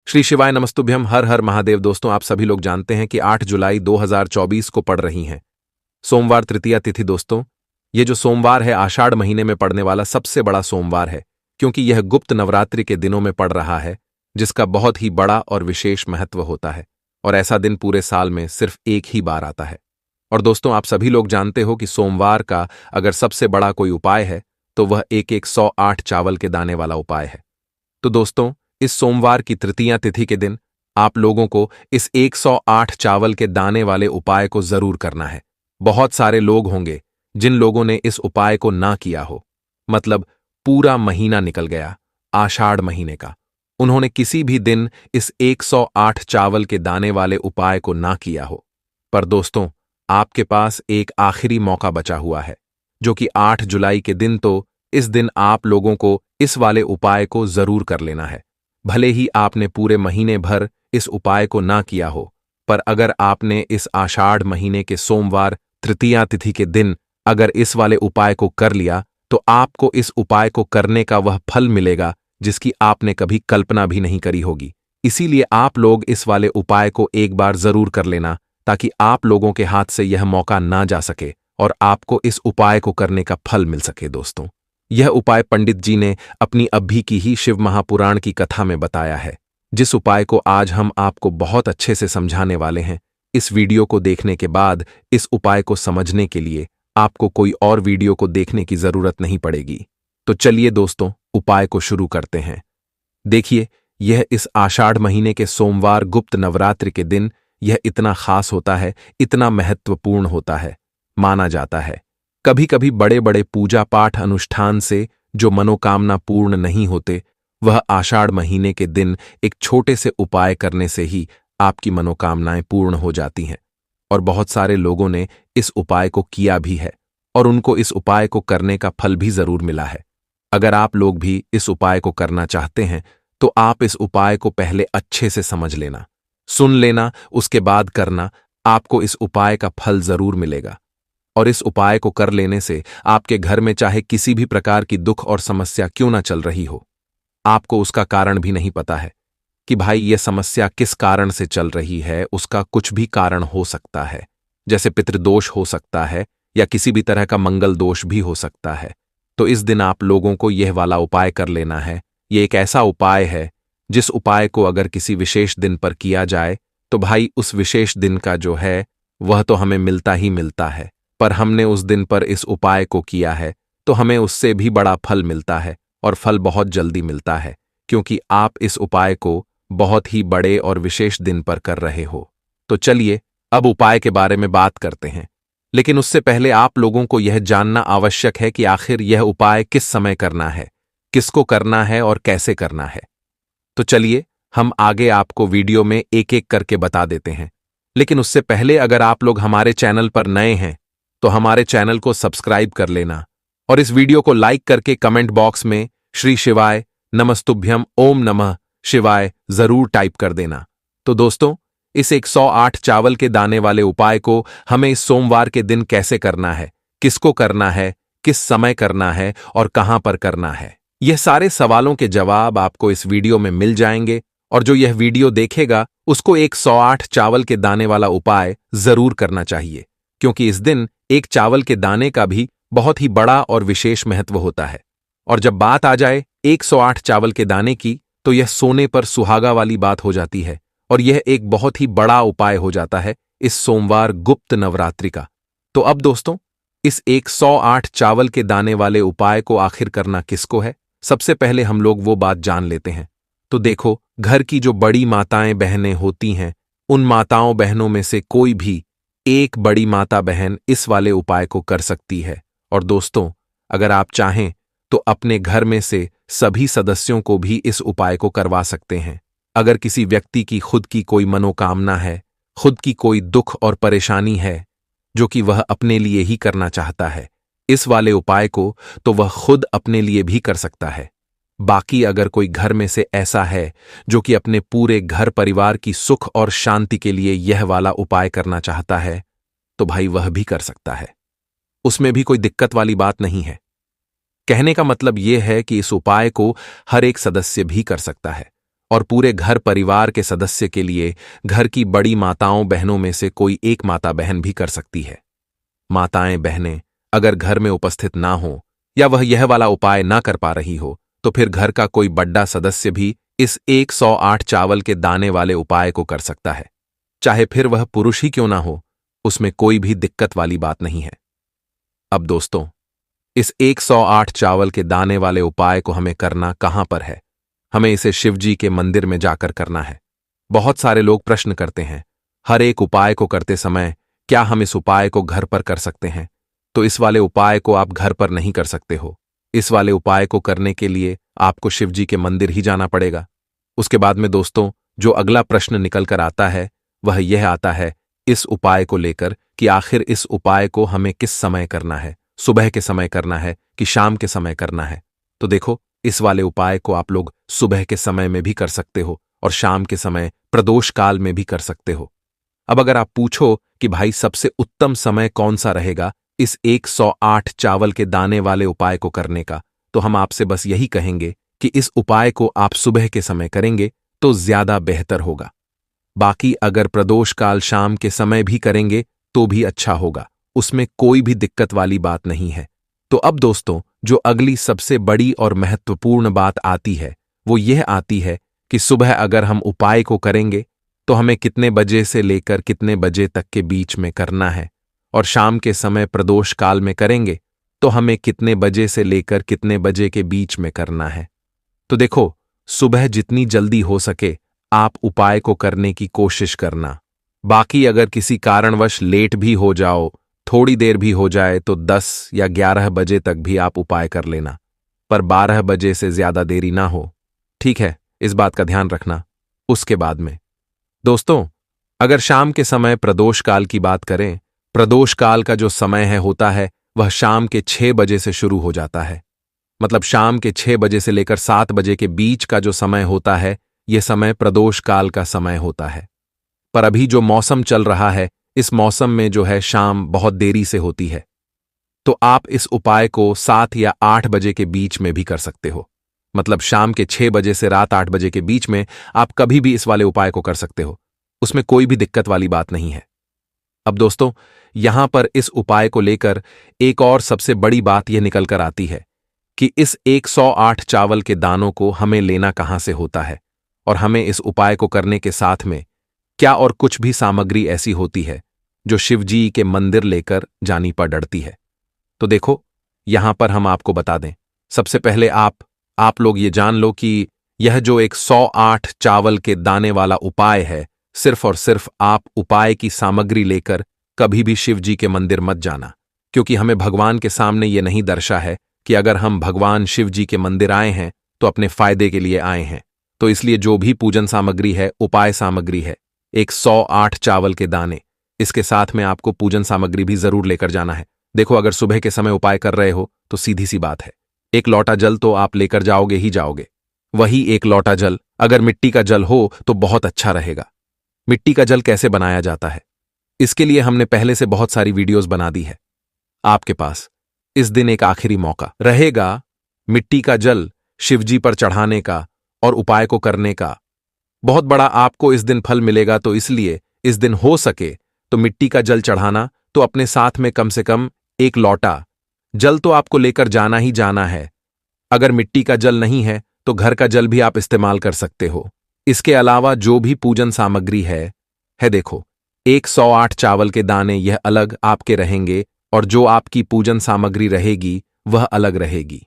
श्री शिवाय नमस्तुभ्यम। हर हर महादेव। दोस्तों, आप सभी लोग जानते हैं कि 8 जुलाई 2024 को पड़ रही हैं सोमवार तृतीया तिथि। दोस्तों, ये जो सोमवार है आषाढ़ महीने में पड़ने वाला सबसे बड़ा सोमवार है, क्योंकि यह गुप्त नवरात्रि के दिनों में पड़ रहा है, जिसका बहुत ही बड़ा और विशेष महत्व होता है। और ऐसा दिन पूरे साल में सिर्फ एक ही बार आता है। और दोस्तों, आप सभी लोग जानते हो कि सोमवार का अगर सबसे बड़ा कोई उपाय है तो वह 108 चावल के दाने वाला उपाय है। तो दोस्तों, इस सोमवार की तृतीया तिथि के दिन आप लोगों को इस 108 चावल के दाने वाले उपाय को जरूर करना है। बहुत सारे लोग होंगे जिन लोगों ने इस उपाय को ना किया हो, मतलब पूरा महीना निकल गया आषाढ़ महीने का, उन्होंने किसी भी दिन इस 108 चावल के दाने वाले उपाय को ना किया हो। पर दोस्तों, आपके पास एक आखिरी मौका बचा हुआ है, जो कि 8 जुलाई के दिन। तो इस दिन आप लोगों को इस वाले उपाय को जरूर कर लेना है। भले ही आपने पूरे महीने भर इस उपाय को ना किया हो, पर अगर आपने इस आषाढ़ महीने के सोमवार तृतीया तिथि के दिन अगर इस वाले उपाय को कर लिया, तो आपको इस उपाय को करने का वह फल मिलेगा जिसकी आपने कभी कल्पना भी नहीं करी होगी। इसीलिए आप लोग इस वाले उपाय को एक बार जरूर कर लेना, ताकि आप लोगों के हाथ से यह मौका ना जा सके और आपको इस उपाय को करने का फल मिल सके। दोस्तों, यह उपाय पंडित जी ने अपनी अभी की ही शिव महापुराण की कथा में बताया है, जिस उपाय को आज हम आपको बहुत अच्छे से समझाने वाले हैं। इस वीडियो को देखने के बाद इस उपाय को समझने के लिए आपको कोई और वीडियो को देखने की जरूरत नहीं पड़ेगी। तो चलिए दोस्तों, उपाय को शुरू करते हैं। देखिए, यह इस आषाढ़ महीने के सोमवार गुप्त नवरात्रि के दिन यह इतना खास होता है, इतना महत्वपूर्ण होता है। माना जाता है कभी कभी बड़े बड़े पूजा पाठ अनुष्ठान से जो मनोकामना पूर्ण नहीं होते, वह आषाढ़ महीने के दिन एक छोटे से उपाय करने से ही आपकी मनोकामनाएं पूर्ण हो जाती हैं। और बहुत सारे लोगों ने इस उपाय को किया भी है और उनको इस उपाय को करने का फल भी जरूर मिला है। अगर आप लोग भी इस उपाय को करना चाहते हैं तो आप इस उपाय को पहले अच्छे से समझ लेना, सुन लेना, उसके बाद करना। आपको इस उपाय का फल जरूर मिलेगा। और इस उपाय को कर लेने से आपके घर में चाहे किसी भी प्रकार की दुख और समस्या क्यों ना चल रही हो, आपको उसका कारण भी नहीं पता है कि भाई ये समस्या किस कारण से चल रही है, उसका कुछ भी कारण हो सकता है। जैसे पितृदोष हो सकता है या किसी भी तरह का मंगल दोष भी हो सकता है। तो इस दिन आप लोगों को यह वाला उपाय कर लेना है। ये एक ऐसा उपाय है जिस उपाय को अगर किसी विशेष दिन पर किया जाए तो भाई उस विशेष दिन का जो है वह तो हमें मिलता ही मिलता है, पर हमने उस दिन पर इस उपाय को किया है तो हमें उससे भी बड़ा फल मिलता है, और फल बहुत जल्दी मिलता है, क्योंकि आप इस उपाय को बहुत ही बड़े और विशेष दिन पर कर रहे हो। तो चलिए अब उपाय के बारे में बात करते हैं, लेकिन उससे पहले आप लोगों को यह जानना आवश्यक है कि आखिर यह उपाय किस समय करना है, किसको करना है और कैसे करना है। तो चलिए हम आगे आपको वीडियो में एक एक करके बता देते हैं। लेकिन उससे पहले अगर आप लोग हमारे चैनल पर नए हैं तो हमारे चैनल को सब्सक्राइब कर लेना और इस वीडियो को लाइक करके कमेंट बॉक्स में श्री शिवाय नमस्तुभ्यम ओम नमः शिवाय जरूर टाइप कर देना। तो दोस्तों, इस 108 चावल के दाने वाले उपाय को हमें इस सोमवार के दिन कैसे करना है, किसको करना है, किस समय करना है और कहां पर करना है, यह सारे सवालों के जवाब आपको इस वीडियो में मिल जाएंगे। और जो यह वीडियो देखेगा उसको 108 चावल के दाने वाला उपाय जरूर करना चाहिए, क्योंकि इस दिन एक चावल के दाने का भी बहुत ही बड़ा और विशेष महत्व होता है। और जब बात आ जाए 108 चावल के दाने की, तो यह सोने पर सुहागा वाली बात हो जाती है और यह एक बहुत ही बड़ा उपाय हो जाता है इस सोमवार गुप्त नवरात्रि का। तो अब दोस्तों, इस 108 चावल के दाने वाले उपाय को आखिर करना किसको है, सबसे पहले हम लोग वो बात जान लेते हैं। तो देखो, घर की जो बड़ी माताएं बहनें होती हैं, उन माताओं बहनों में से कोई भी एक बड़ी माता बहन इस वाले उपाय को कर सकती है। और दोस्तों, अगर आप चाहें तो अपने घर में से सभी सदस्यों को भी इस उपाय को करवा सकते हैं। अगर किसी व्यक्ति की खुद की कोई मनोकामना है, खुद की कोई दुख और परेशानी है जो कि वह अपने लिए ही करना चाहता है इस वाले उपाय को, तो वह खुद अपने लिए भी कर सकता है। बाकी अगर कोई घर में से ऐसा है जो कि अपने पूरे घर परिवार की सुख और शांति के लिए यह वाला उपाय करना चाहता है, तो भाई वह भी कर सकता है। उसमें भी कोई दिक्कत वाली बात नहीं है। कहने का मतलब यह है कि इस उपाय को हर एक सदस्य भी कर सकता है और पूरे घर परिवार के सदस्य के लिए घर की बड़ी माताओं बहनों में से कोई एक माता बहन भी कर सकती है। माताएं बहनें अगर घर में उपस्थित ना हो या वह यह वाला उपाय ना कर पा रही हो तो फिर घर का कोई बड़ा सदस्य भी इस 108 चावल के दाने वाले उपाय को कर सकता है, चाहे फिर वह पुरुष ही क्यों ना हो, उसमें कोई भी दिक्कत वाली बात नहीं है। अब दोस्तों, इस 108 चावल के दाने वाले उपाय को हमें करना कहां पर है? हमें इसे शिवजी के मंदिर में जाकर करना है। बहुत सारे लोग प्रश्न करते हैं, हर एक उपाय को करते समय क्या हम इस उपाय को घर पर कर सकते हैं? तो इस वाले उपाय को आप घर पर नहीं कर सकते हो। इस वाले उपाय को करने के लिए आपको शिवजी के मंदिर ही जाना पड़ेगा। उसके बाद में दोस्तों, जो अगला प्रश्न निकल कर आता है वह यह आता है इस उपाय को लेकर कि आखिर इस उपाय को हमें किस समय करना है, सुबह के समय करना है कि शाम के समय करना है? तो देखो, इस वाले उपाय को आप लोग सुबह के समय में भी कर सकते हो और शाम के समय प्रदोष काल में भी कर सकते हो। अब अगर आप पूछो कि भाई सबसे उत्तम समय कौन सा रहेगा इस 108 चावल के दाने वाले उपाय को करने का, तो हम आपसे बस यही कहेंगे कि इस उपाय को आप सुबह के समय करेंगे तो ज्यादा बेहतर होगा। बाकी अगर प्रदोष काल शाम के समय भी करेंगे तो भी अच्छा होगा, उसमें कोई भी दिक्कत वाली बात नहीं है। तो अब दोस्तों, जो अगली सबसे बड़ी और महत्वपूर्ण बात आती है वो यह आती है कि सुबह अगर हम उपाय को करेंगे तो हमें कितने बजे से लेकर कितने बजे तक के बीच में करना है, और शाम के समय प्रदोष काल में करेंगे तो हमें कितने बजे से लेकर कितने बजे के बीच में करना है। तो देखो, सुबह जितनी जल्दी हो सके आप उपाय को करने की कोशिश करना। बाकी अगर किसी कारणवश लेट भी हो जाओ, थोड़ी देर भी हो जाए, तो 10 या 11 बजे तक भी आप उपाय कर लेना, पर 12 बजे से ज्यादा देरी ना हो। ठीक है, इस बात का ध्यान रखना। उसके बाद में दोस्तों, अगर शाम के समय प्रदोष काल की बात करें, प्रदोष काल का जो समय होता है वह शाम के 6 बजे से शुरू हो जाता है। मतलब शाम के 6 बजे से लेकर 7 बजे के बीच का जो समय होता है यह समय प्रदोष काल का समय होता है। पर अभी जो मौसम चल रहा है, इस मौसम में जो है शाम बहुत देरी से होती है, तो आप इस उपाय को 7 या 8 बजे के बीच में भी कर सकते हो। मतलब शाम के 6 बजे से रात 8 बजे के बीच में आप कभी भी इस वाले उपाय को कर सकते हो, उसमें कोई भी दिक्कत वाली बात नहीं है। अब दोस्तों, यहां पर इस उपाय को लेकर एक और सबसे बड़ी बात यह निकल कर आती है कि इस 108 चावल के दानों को हमें लेना कहां से होता है, और हमें इस उपाय को करने के साथ में क्या और कुछ भी सामग्री ऐसी होती है जो शिवजी के मंदिर लेकर जानी पड़ती है। तो देखो, यहां पर हम आपको बता दें, सबसे पहले आप लोग ये जान लो कि यह जो 108 चावल के दाने वाला उपाय है, सिर्फ और सिर्फ आप उपाय की सामग्री लेकर कभी भी शिवजी के मंदिर मत जाना, क्योंकि हमें भगवान के सामने यह नहीं दर्शा है कि अगर हम भगवान शिवजी के मंदिर आए हैं तो अपने फायदे के लिए आए हैं। तो इसलिए जो भी पूजन सामग्री है, उपाय सामग्री है, 108 चावल के दाने, इसके साथ में आपको पूजन सामग्री भी जरूर लेकर जाना है। देखो, अगर सुबह के समय उपाय कर रहे हो तो सीधी सी बात है, 1 लोटा जल तो आप लेकर जाओगे ही जाओगे। वही 1 लोटा जल अगर मिट्टी का जल हो तो बहुत अच्छा रहेगा। मिट्टी का जल कैसे बनाया जाता है, इसके लिए हमने पहले से बहुत सारी वीडियोस बना दी है। आपके पास इस दिन एक आखिरी मौका रहेगा मिट्टी का जल शिवजी पर चढ़ाने का और उपाय को करने का। बहुत बड़ा आपको इस दिन फल मिलेगा, तो इसलिए इस दिन हो सके तो मिट्टी का जल चढ़ाना, तो अपने साथ में कम से कम 1 लोटा जल तो आपको लेकर जाना ही जाना है। अगर मिट्टी का जल नहीं है तो घर का जल भी आप इस्तेमाल कर सकते हो। इसके अलावा जो भी पूजन सामग्री है देखो, 108 चावल के दाने यह अलग आपके रहेंगे, और जो आपकी पूजन सामग्री रहेगी वह अलग रहेगी।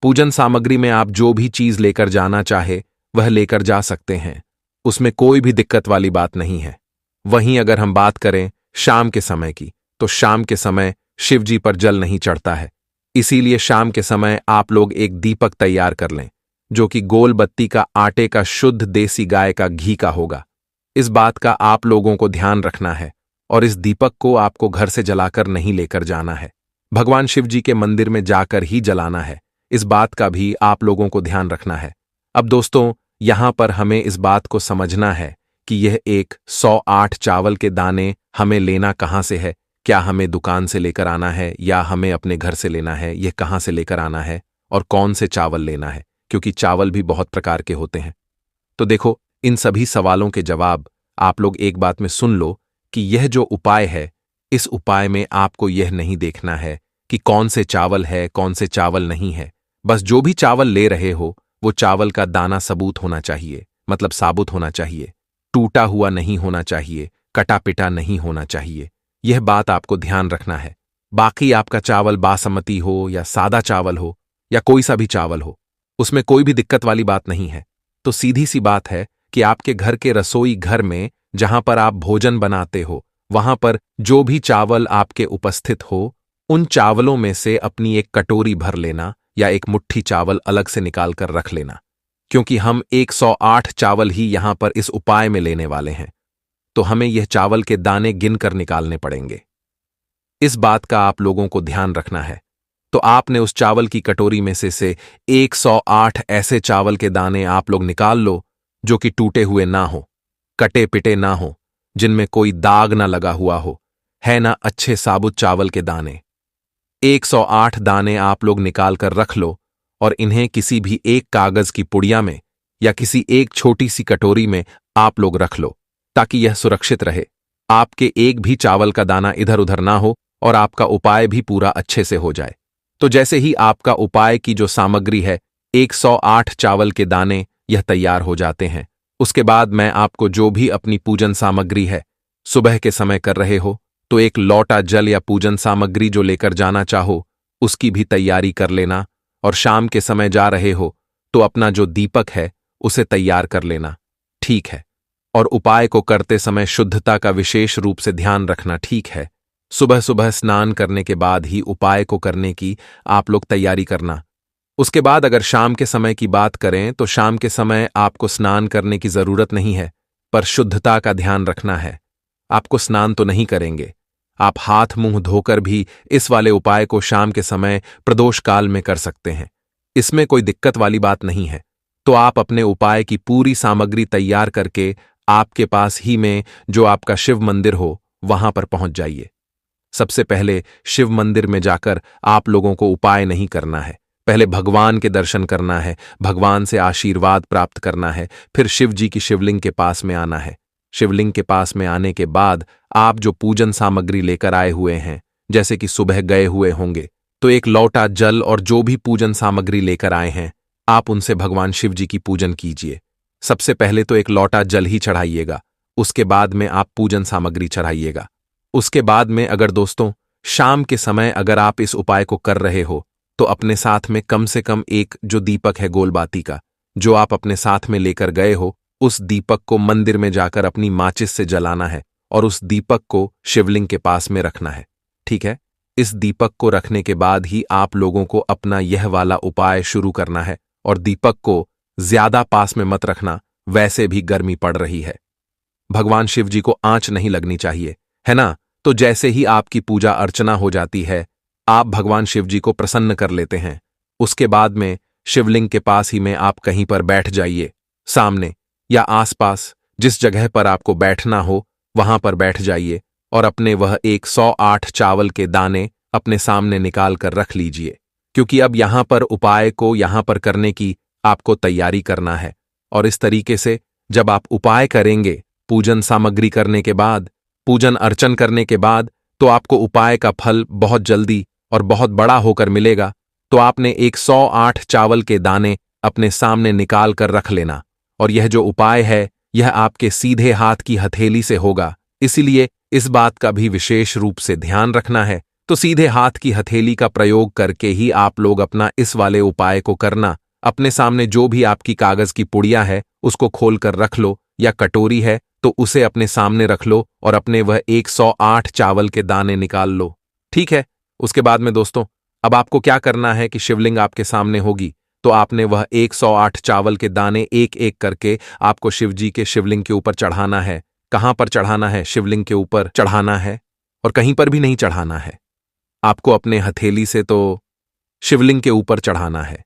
पूजन सामग्री में आप जो भी चीज लेकर जाना चाहे वह लेकर जा सकते हैं, उसमें कोई भी दिक्कत वाली बात नहीं है। वहीं अगर हम बात करें शाम के समय की, तो शाम के समय शिवजी पर जल नहीं चढ़ता है, इसीलिए शाम के समय आप लोग एक दीपक तैयार कर लें, जो कि गोल बत्ती का आटे का शुद्ध देसी गाय का घी का होगा। इस बात का आप लोगों को ध्यान रखना है, और इस दीपक को आपको घर से जलाकर नहीं लेकर जाना है, भगवान शिवजी के मंदिर में जाकर ही जलाना है। इस बात का भी आप लोगों को ध्यान रखना है। अब दोस्तों, यहां पर हमें इस बात को समझना है कि यह 108 चावल के दाने हमें लेना कहां से है। क्या हमें दुकान से लेकर आना है या हमें अपने घर से लेना है, यह कहां से लेकर आना है और कौन से चावल लेना है, क्योंकि चावल भी बहुत प्रकार के होते हैं। तो देखो, इन सभी सवालों के जवाब आप लोग एक बात में सुन लो कि यह जो उपाय है, इस उपाय में आपको यह नहीं देखना है कि कौन से चावल है, कौन से चावल नहीं है। बस जो भी चावल ले रहे हो, वो चावल का दाना सबूत होना चाहिए, मतलब साबुत होना चाहिए, टूटा हुआ नहीं होना चाहिए, कटा पिटा नहीं होना चाहिए। यह बात आपको ध्यान रखना है। बाकी आपका चावल बासमती हो या सादा चावल हो या कोई सा भी चावल हो, उसमें कोई भी दिक्कत वाली बात नहीं है। तो सीधी सी बात है कि आपके घर के रसोई घर में जहां पर आप भोजन बनाते हो, वहां पर जो भी चावल आपके उपस्थित हो, उन चावलों में से अपनी एक कटोरी भर लेना या एक मुट्ठी चावल अलग से निकाल कर रख लेना, क्योंकि हम 108 चावल ही यहां पर इस उपाय में लेने वाले हैं, तो हमें यह चावल के दाने गिनकर निकालने पड़ेंगे। इस बात का आप लोगों को ध्यान रखना है। तो आपने उस चावल की कटोरी में से 108 ऐसे चावल के दाने आप लोग निकाल लो जो कि टूटे हुए ना हो, कटे पिटे ना हो, जिनमें कोई दाग ना लगा हुआ हो, है ना, अच्छे साबुत चावल के दाने। 108 दाने आप लोग निकाल कर रख लो और इन्हें किसी भी एक कागज की पुड़िया में या किसी एक छोटी सी कटोरी में आप लोग रख लो, ताकि यह सुरक्षित रहे, आपके एक भी चावल का दाना इधर उधर ना हो और आपका उपाय भी पूरा अच्छे से हो जाए। तो जैसे ही आपका उपाय की जो सामग्री है, 108 चावल के दाने, यह तैयार हो जाते हैं, उसके बाद मैं आपको जो भी अपनी पूजन सामग्री है, सुबह के समय कर रहे हो तो एक लौटा जल या पूजन सामग्री जो लेकर जाना चाहो उसकी भी तैयारी कर लेना, और शाम के समय जा रहे हो तो अपना जो दीपक है उसे तैयार कर लेना, ठीक है। और उपाय को करते समय शुद्धता का विशेष रूप से ध्यान रखना, ठीक है। सुबह सुबह स्नान करने के बाद ही उपाय को करने की आप लोग तैयारी करना। उसके बाद अगर शाम के समय की बात करें तो शाम के समय आपको स्नान करने की जरूरत नहीं है, पर शुद्धता का ध्यान रखना है। आपको स्नान तो नहीं करेंगे, आप हाथ मुंह धोकर भी इस वाले उपाय को शाम के समय प्रदोष काल में कर सकते हैं, इसमें कोई दिक्कत वाली बात नहीं है। तो आप अपने उपाय की पूरी सामग्री तैयार करके आपके पास ही में जो आपका शिव मंदिर हो वहां पर पहुंच जाइए। सबसे पहले शिव मंदिर में जाकर आप लोगों को उपाय नहीं करना है, पहले भगवान के दर्शन करना है, भगवान से आशीर्वाद प्राप्त करना है, फिर शिव जी की शिवलिंग के पास में आना है। शिवलिंग के पास में आने के बाद आप जो पूजन सामग्री लेकर आए हुए हैं, जैसे कि सुबह गए हुए होंगे, तो एक लौटा जल और जो भी पूजन सामग्री लेकर आए हैं, आप उनसे भगवान शिव जी की पूजन कीजिए। सबसे पहले तो एक लौटा जल ही चढ़ाइएगा, उसके बाद में आप पूजन सामग्री चढ़ाइएगा। उसके बाद में अगर दोस्तों शाम के समय अगर आप इस उपाय को कर रहे हो तो अपने साथ में कम से कम एक जो दीपक है गोलबाती का, जो आप अपने साथ में लेकर गए हो, उस दीपक को मंदिर में जाकर अपनी माचिस से जलाना है और उस दीपक को शिवलिंग के पास में रखना है, ठीक है। इस दीपक को रखने के बाद ही आप लोगों को अपना यह वाला उपाय शुरू करना है, और दीपक को ज्यादा पास में मत रखना, वैसे भी गर्मी पड़ रही है, भगवान शिव जी को आंच नहीं लगनी चाहिए, है ना। तो जैसे ही आपकी पूजा अर्चना हो जाती है, आप भगवान शिव जी को प्रसन्न कर लेते हैं, उसके बाद में शिवलिंग के पास ही में आप कहीं पर बैठ जाइए, सामने या आसपास जिस जगह पर आपको बैठना हो वहां पर बैठ जाइए, और अपने वह 108 चावल के दाने अपने सामने निकाल कर रख लीजिए, क्योंकि अब यहां पर उपाय को यहां पर करने की आपको तैयारी करना है। और इस तरीके से जब आप उपाय करेंगे, पूजन सामग्री करने के बाद, पूजन अर्चन करने के बाद, तो आपको उपाय का फल बहुत जल्दी और बहुत बड़ा होकर मिलेगा। तो आपने 108 चावल के दाने अपने सामने निकाल कर रख लेना, और यह जो उपाय है यह आपके सीधे हाथ की हथेली से होगा, इसीलिए इस बात का भी विशेष रूप से ध्यान रखना है। तो सीधे हाथ की हथेली का प्रयोग करके ही आप लोग अपना इस वाले उपाय को करना। अपने सामने जो भी आपकी कागज की पुड़िया है उसको खोलकर रख लो, या कटोरी है तो उसे अपने सामने रख लो और अपने वह 108 चावल के दाने निकाल लो, ठीक है। उसके बाद में दोस्तों अब आपको क्या करना है कि शिवलिंग आपके सामने होगी, तो आपने वह 108 चावल के दाने एक एक करके आपको शिव जी के शिवलिंग के ऊपर चढ़ाना है। कहां पर चढ़ाना है? शिवलिंग के ऊपर चढ़ाना है, और कहीं पर भी नहीं चढ़ाना है, आपको अपने हथेली से तो शिवलिंग के ऊपर चढ़ाना है।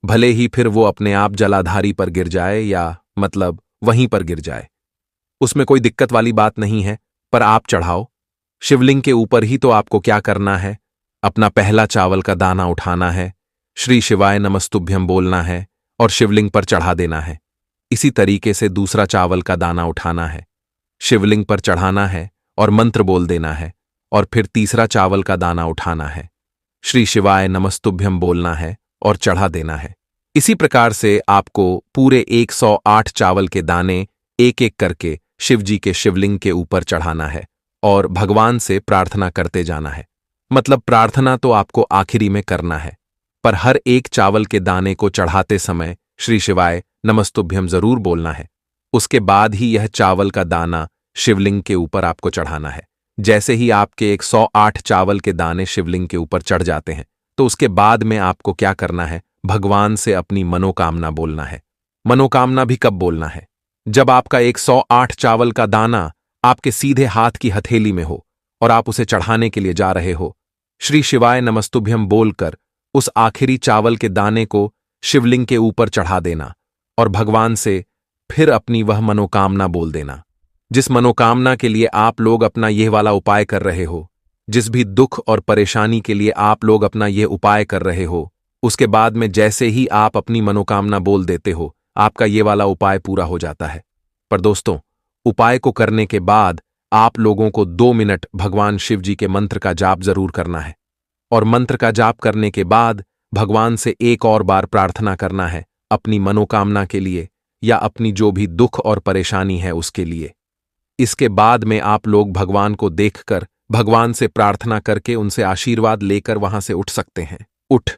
भले ही फिर वो अपने आप जलाधारी पर गिर जाए, या मतलब वहीं पर गिर जाए, उसमें कोई दिक्कत वाली बात नहीं है, पर आप चढ़ाओ शिवलिंग के ऊपर ही। तो आपको क्या करना है, अपना पहला चावल का दाना उठाना है, श्री शिवाय नमस्तुभ्यम बोलना है और शिवलिंग पर चढ़ा देना है। इसी तरीके से दूसरा चावल का दाना उठाना है, शिवलिंग पर चढ़ाना है और मंत्र बोल देना है, और फिर तीसरा चावल का दाना उठाना है, श्री शिवाय नमस्तुभ्यम बोलना है और चढ़ा देना है। इसी प्रकार से आपको पूरे 108 चावल के दाने एक एक करके शिवजी के शिवलिंग के ऊपर चढ़ाना है और भगवान से प्रार्थना करते जाना है। मतलब प्रार्थना तो आपको आखिरी में करना है, पर हर एक चावल के दाने को चढ़ाते समय श्री शिवाय नमस्तुभ्यम जरूर बोलना है। उसके बाद ही यह चावल का दाना शिवलिंग के ऊपर आपको चढ़ाना है। जैसे ही आपके 108 चावल के दाने शिवलिंग के ऊपर चढ़ जाते हैं, तो उसके बाद में आपको क्या करना है, भगवान से अपनी मनोकामना बोलना है। मनोकामना भी कब बोलना है? जब आपका 108 चावल का दाना आपके सीधे हाथ की हथेली में हो और आप उसे चढ़ाने के लिए जा रहे हो। श्री शिवाय नमस्तुभ्यम बोलकर उस आखिरी चावल के दाने को शिवलिंग के ऊपर चढ़ा देना और भगवान से फिर अपनी वह मनोकामना बोल देना, जिस मनोकामना के लिए आप लोग अपना यह वाला उपाय कर रहे हो। जिस भी दुख और परेशानी के लिए आप लोग अपना यह उपाय कर रहे हो, उसके बाद में जैसे ही आप अपनी मनोकामना बोल देते हो, आपका ये वाला उपाय पूरा हो जाता है। पर दोस्तों, उपाय को करने के बाद आप लोगों को 2 मिनट भगवान शिव जी के मंत्र का जाप जरूर करना है, और मंत्र का जाप करने के बाद भगवान से एक और बार प्रार्थना करना है अपनी मनोकामना के लिए या अपनी जो भी दुख और परेशानी है उसके लिए। इसके बाद में आप लोग भगवान को देखकर भगवान से प्रार्थना करके उनसे आशीर्वाद लेकर वहां से उठ सकते हैं। उठ